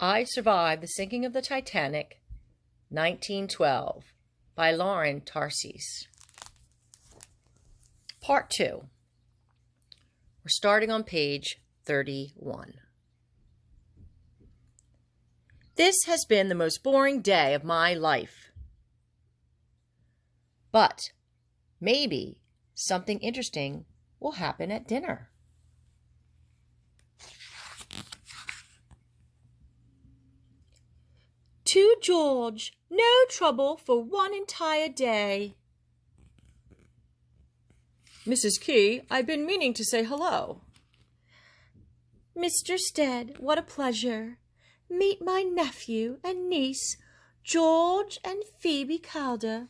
I Survived the Sinking of the Titanic, 1912, by Lauren Tarsis. Part 2. We're starting on page 31. This has been the most boring day of my life. But maybe something interesting will happen at dinner. To George, no trouble for one entire day. Mrs. Key, I've been meaning to say hello. Mr. Stead, what a pleasure. Meet my nephew and niece, George and Phoebe Calder.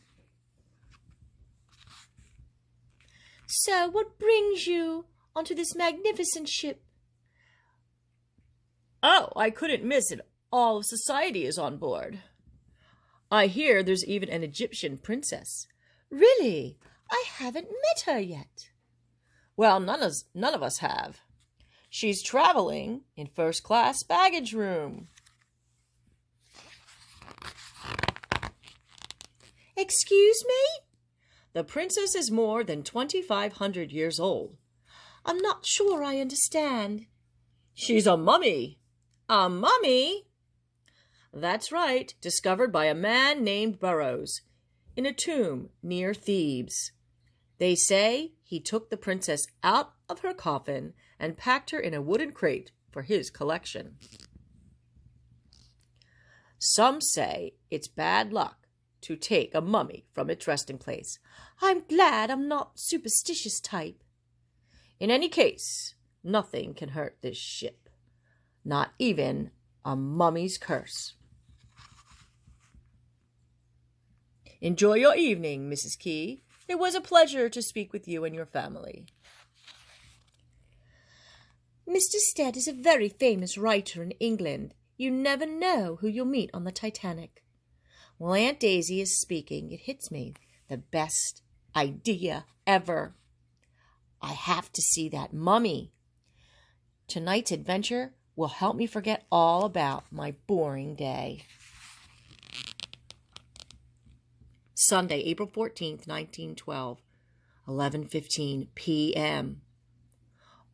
So, what brings you onto this magnificent ship? Oh, I couldn't miss it. All of society is on board. I hear there's even an Egyptian princess. Really? I haven't met her yet. Well, none of us have. She's traveling in first-class baggage room. Excuse me? The princess is more than 2,500 years old. I'm not sure I understand. She's a mummy. A mummy? That's right, discovered by a man named Burroughs in a tomb near Thebes. They say he took the princess out of her coffin and packed her in a wooden crate for his collection. Some say it's bad luck to take a mummy from its resting place. I'm glad I'm not superstitious type. In any case, nothing can hurt this ship, not even a mummy's curse. Enjoy your evening, Mrs. Key. It was a pleasure to speak with you and your family. Mr. Stead is a very famous writer in England. You never know who you'll meet on the Titanic. While Aunt Daisy is speaking, it hits me. The best idea ever. I have to see that mummy. Tonight's adventure will help me forget all about my boring day. Sunday, April 14th, 1912, 11:15 p.m.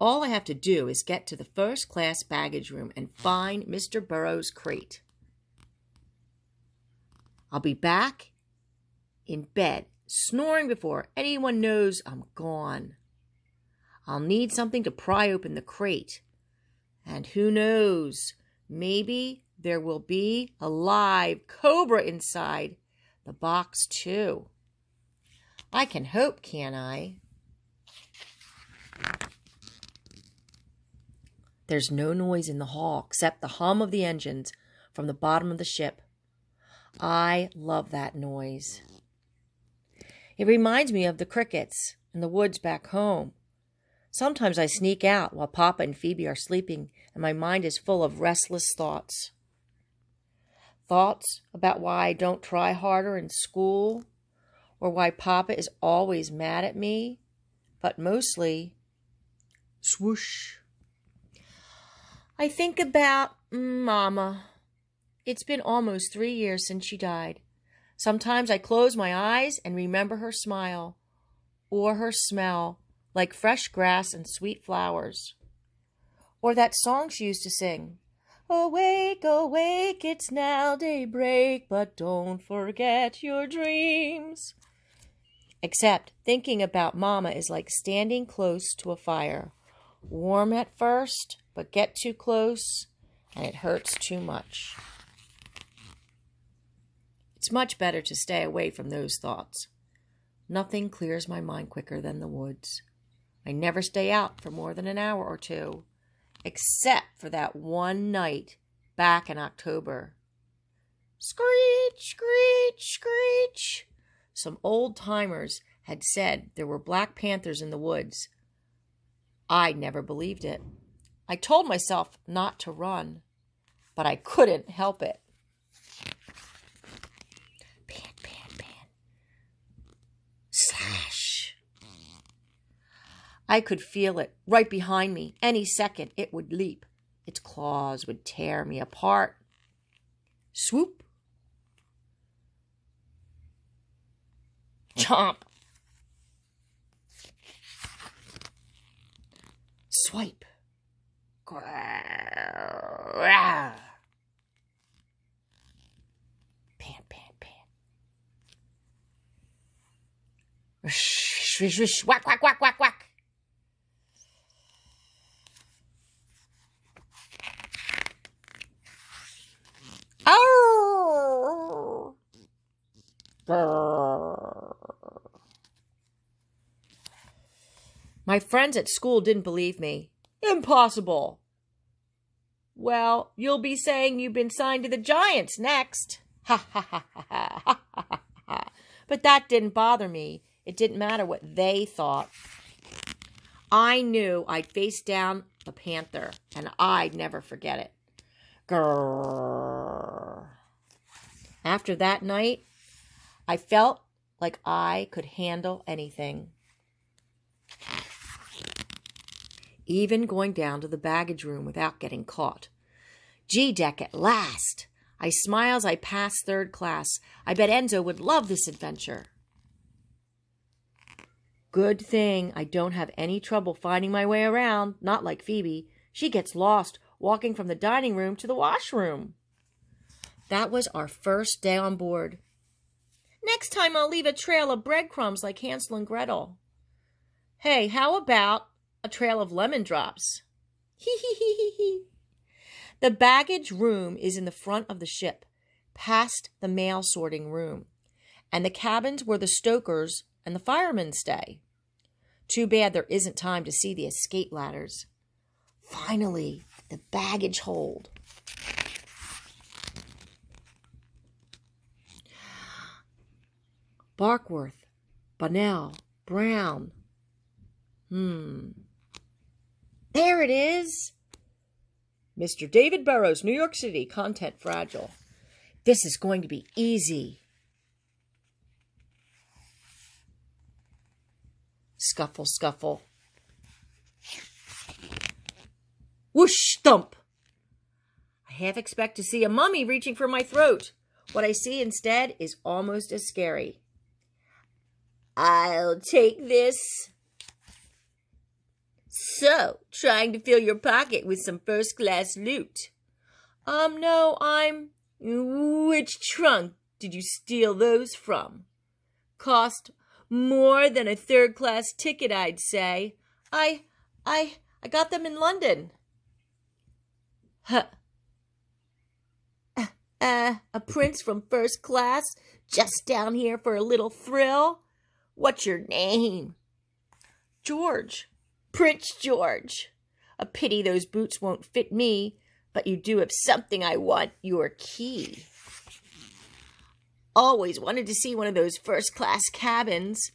All I have to do is get to the first-class baggage room and find Mr. Burroughs' crate. I'll be back in bed, snoring before anyone knows I'm gone. I'll need something to pry open the crate. And who knows, maybe there will be a live cobra inside the box, too. I can hope, can't I? There's no noise in the hall except the hum of the engines from the bottom of the ship. I love that noise. It reminds me of the crickets in the woods back home. Sometimes I sneak out while Papa and Phoebe are sleeping, and my mind is full of restless thoughts. Thoughts about why I don't try harder in school, or why Papa is always mad at me, but mostly, swoosh. I think about Mama. It's been almost 3 years since she died. Sometimes I close my eyes and remember her smile, or her smell, like fresh grass and sweet flowers. Or that song she used to sing. Awake, awake, it's now daybreak, but don't forget your dreams. Except thinking about Mama is like standing close to a fire. Warm at first, but get too close, and it hurts too much. It's much better to stay away from those thoughts. Nothing clears my mind quicker than the woods. I never stay out for more than an hour or two, except for that one night back in October. Screech, screech, screech. Some old-timers had said there were Black Panthers in the woods. I never believed it. I told myself not to run, but I couldn't help it. Pan, pan, pan. Slash. I could feel it right behind me. Any second it would leap. Its claws would tear me apart Swoop. Chomp. Swipe. Pant, pant, pant. Swish, swish, swish. Whack, whack, whack, whack, whack. Oh! My friends at school didn't believe me. Impossible. Well, you'll be saying you've been signed to the Giants next. Ha ha ha ha ha ha ha ha. But that didn't bother me. It didn't matter what they thought. I knew I'd face down a panther, and I'd never forget it. Grrr. After that night, I felt like I could handle anything. Even going down to the baggage room without getting caught. G-Deck at last! I smile as I pass third class. I bet Enzo would love this adventure. Good thing I don't have any trouble finding my way around, not like Phoebe. She gets lost walking from the dining room to the washroom. That was our first day on board. Next time I'll leave a trail of breadcrumbs like Hansel and Gretel. Hey, how about a trail of lemon drops? Hee hee hee hee hee. The baggage room is in the front of the ship, past the mail sorting room, and the cabins where the stokers and the firemen stay. Too bad there isn't time to see the escape ladders. Finally, the baggage hold. Barkworth, Bunnell, Brown. There it is. Mr. David Burrows, New York City, content fragile. This is going to be easy. Scuffle, scuffle. Whoosh, thump. I half expect to see a mummy reaching for my throat. What I see instead is almost as scary. I'll take this. So, trying to fill your pocket with some first-class loot. No, Which trunk did you steal those from? Cost more than a third-class ticket, I'd say. I got them in London. Huh. A prince from first class, just down here for a little thrill? What's your name? George. Prince George. A pity those boots won't fit me, but you do have something I want, your key. Always wanted to see one of those first-class cabins.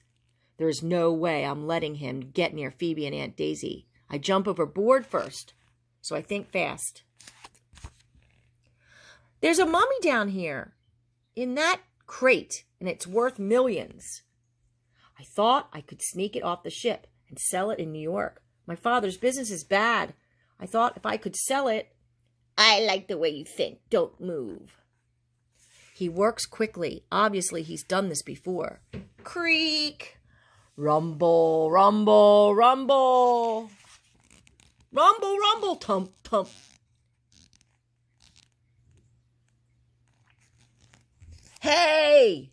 There's no way I'm letting him get near Phoebe and Aunt Daisy. I jump overboard first, so I think fast. There's a mummy down here in that crate, and it's worth millions. I thought I could sneak it off the ship and sell it in New York. My father's business is bad. I thought if I could sell it... I like the way you think. Don't move. He works quickly. Obviously, he's done this before. Creak. Rumble, rumble, rumble. Rumble, rumble, tump, tump. Hey!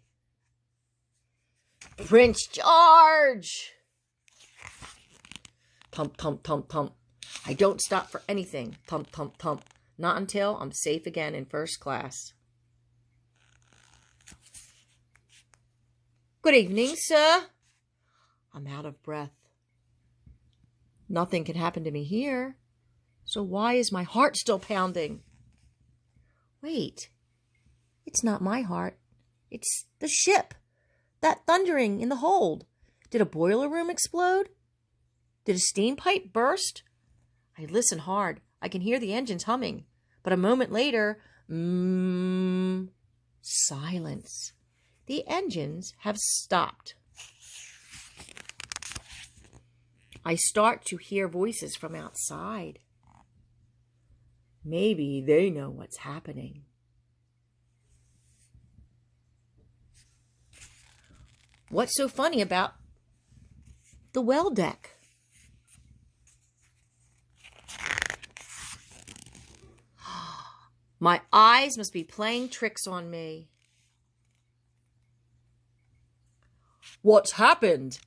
Prince George! Thump, thump, thump, thump. I don't stop for anything. Thump, thump, thump. Not until I'm safe again in first class. Good evening, sir. I'm out of breath. Nothing can happen to me here. So why is my heart still pounding? Wait. It's not my heart. It's the ship. That thundering in the hold. Did a boiler room explode? Did a steam pipe burst? I listen hard. I can hear the engines humming. But a moment later, silence. The engines have stopped. I start to hear voices from outside. Maybe they know what's happening. What's so funny about the well deck? My eyes must be playing tricks on me. What's happened?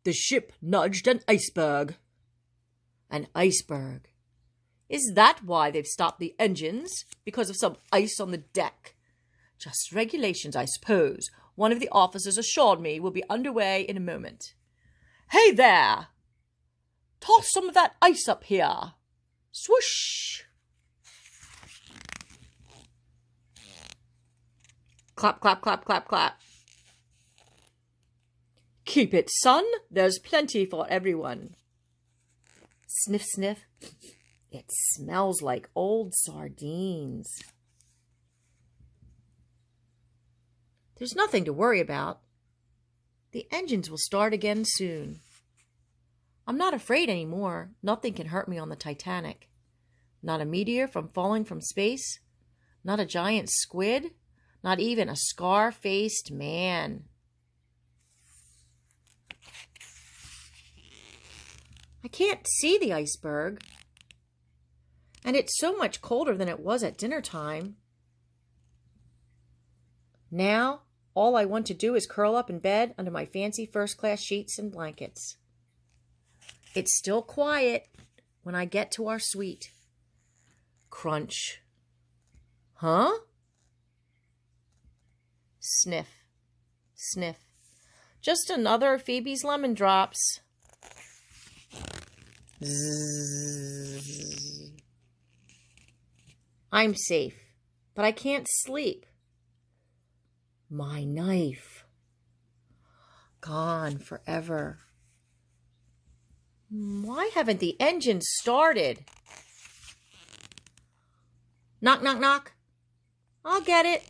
The ship nudged an iceberg. An iceberg. Is that why they've stopped the engines? Because of some ice on the deck? Just regulations, I suppose. One of the officers assured me we'll be underway in a moment. Hey there! Toss some of that ice up here. Swoosh! Clap, clap, clap, clap, clap. Keep it, son. There's plenty for everyone. Sniff, sniff. It smells like old sardines. There's nothing to worry about. The engines will start again soon. I'm not afraid anymore. Nothing can hurt me on the Titanic. Not a meteor from falling from space. Not a giant squid. Not even a scar-faced man. I can't see the iceberg. And it's so much colder than it was at dinner time. Now, all I want to do is curl up in bed under my fancy first-class sheets and blankets. It's still quiet when I get to our suite. Crunch. Huh? Sniff. Sniff. Just another Phoebe's lemon drops. Zzz. I'm safe, but I can't sleep. My knife. Gone forever. Why haven't the engines started? Knock, knock, knock. I'll get it.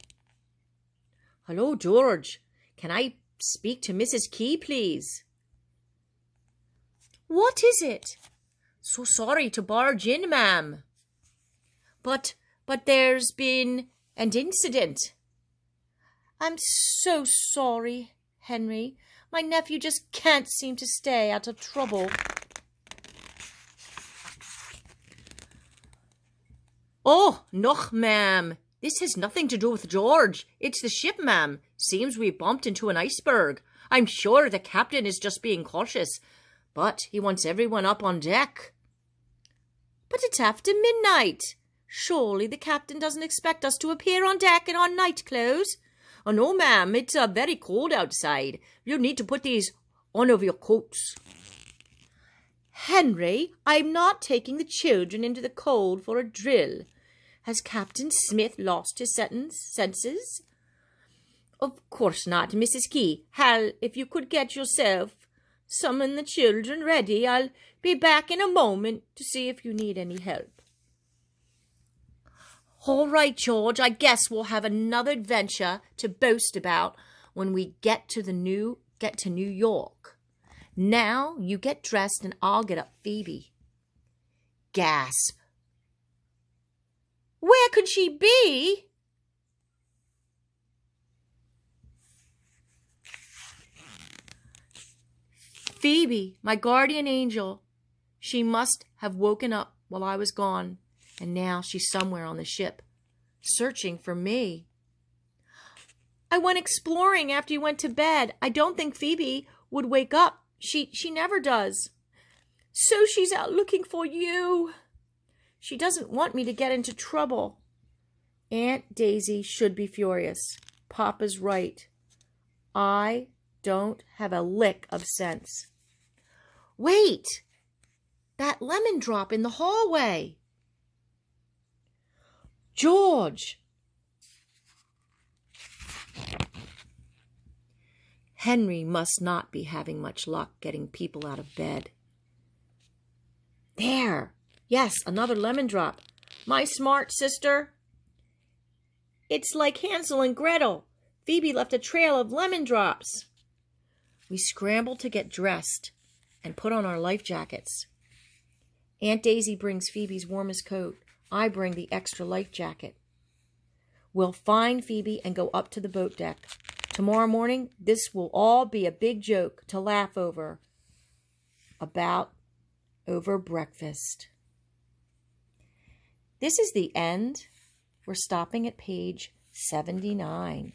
Hello, George. Can I speak to Mrs. Key, please? What is it? So sorry to barge in, ma'am. But there's been an incident. I'm so sorry, Henry. My nephew just can't seem to stay out of trouble. Oh, no, ma'am. This has nothing to do with George. It's the ship, ma'am. Seems we bumped into an iceberg. I'm sure the captain is just being cautious, but he wants everyone up on deck. But it's after midnight. Surely the captain doesn't expect us to appear on deck in our night clothes. Oh, no, ma'am. It's very cold outside. You'll need to put these on over your coats. Henry, I'm not taking the children into the cold for a drill. Has Captain Smith lost his senses? Of course not, Mrs. Key. Hal, if you could get yourself some and the children ready, I'll be back in a moment to see if you need any help. All right, George, I guess we'll have another adventure to boast about when we get to New York. Now you get dressed and I'll get up Phoebe. Gasp. Where could she be? Phoebe, my guardian angel. She must have woken up while I was gone, and now she's somewhere on the ship, searching for me. I went exploring after you went to bed. I don't think Phoebe would wake up. She never does. So she's out looking for you. She doesn't want me to get into trouble. Aunt Daisy should be furious. Papa's right. I don't have a lick of sense. Wait! That lemon drop in the hallway. George! Henry must not be having much luck getting people out of bed. There! Yes, another lemon drop. My smart sister. It's like Hansel and Gretel. Phoebe left a trail of lemon drops. We scramble to get dressed and put on our life jackets. Aunt Daisy brings Phoebe's warmest coat. I bring the extra life jacket. We'll find Phoebe and go up to the boat deck. Tomorrow morning, this will all be a big joke to laugh over breakfast. This is the end. We're stopping at page 79.